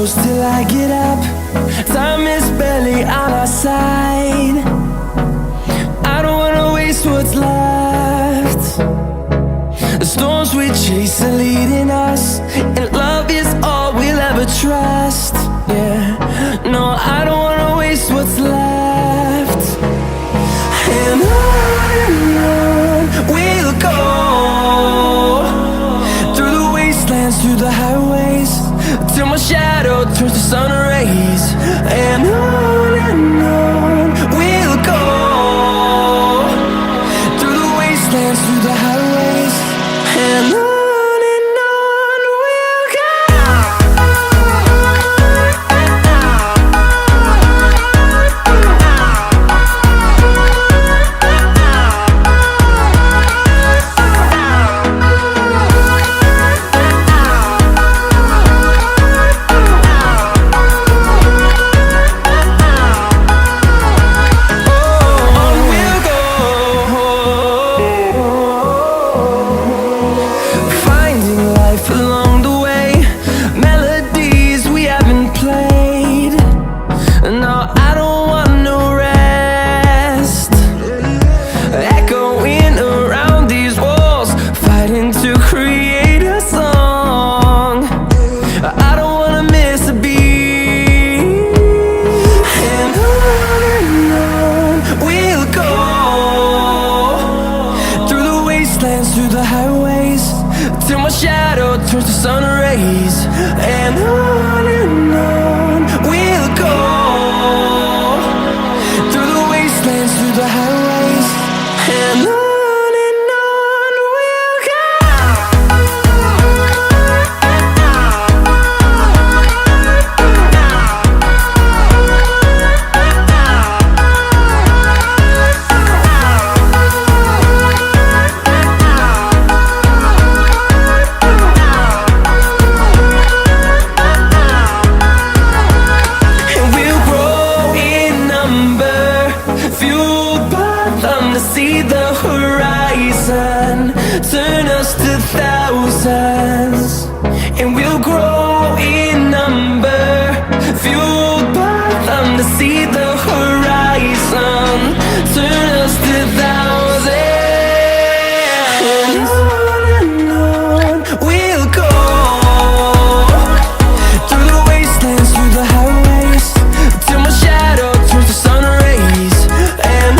close till I get up. Time is barely on our side. I don't wanna waste what's left. The storms we chase are leading us, and love is all we'll ever trust. Yeah, no, I don't wanna waste what's left. And on we'll go, through the wastelands, through the highways, till my shadow turns to sun rays. And on we'll go, through the wastelands, through the highways, and on we'll go. Through the highways, till my shadow turns to sun rays. And on we'll go, through the wastelands, through the highways, and on we'll go. See the horizon, turn us to thousands, and we'll grow in number, fueled by them. To see the horizon, turn us to thousands, and on we'll go, through the wastelands, through the highways, till my shadow turns to sun rays. And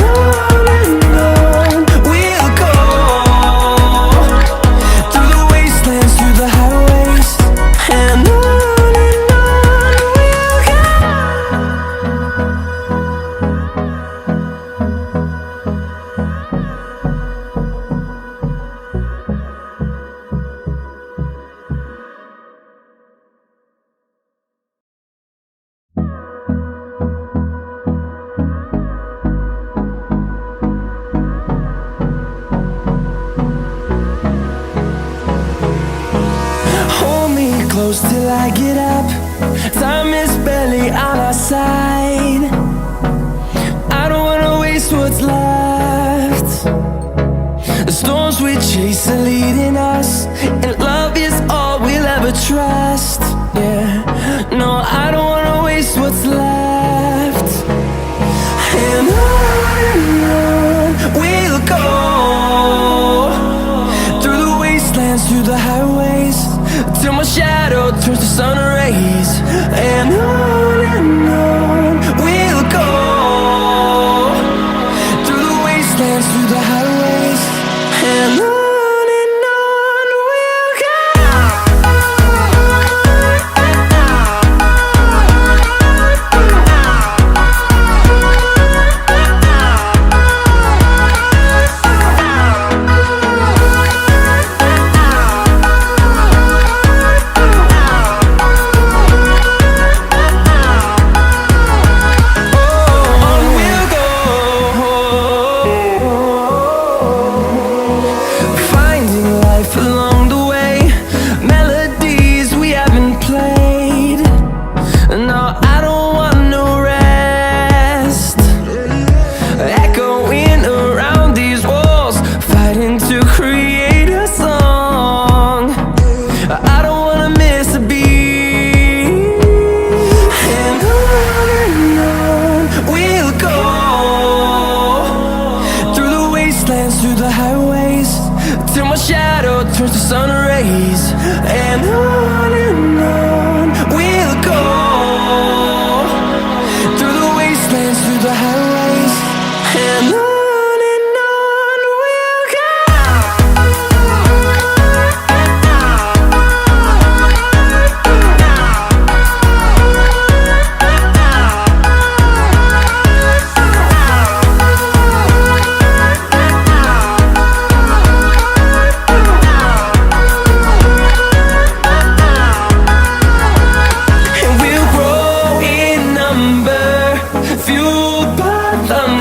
close till I get up. Time is barely on our side. I don't wanna waste what's left. The storms we chase are leading us, and love is all we'll ever trust. Yeah, no, I don't wanna waste what's left. And on we'll go, through the wastelands, through the highways, till my shadow turns to sun rays. And on we'll go, through the wastelands, through the highways, and on we'll go.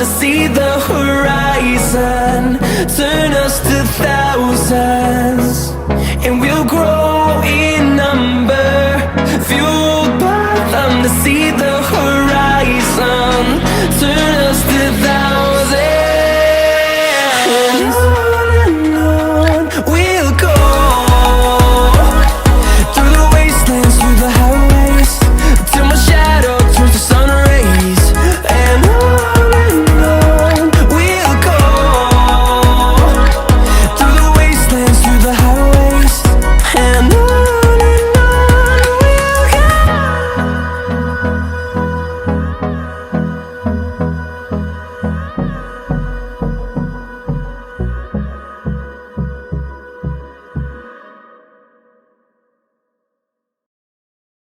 see the horizon, turn us to thousands, and we'll grow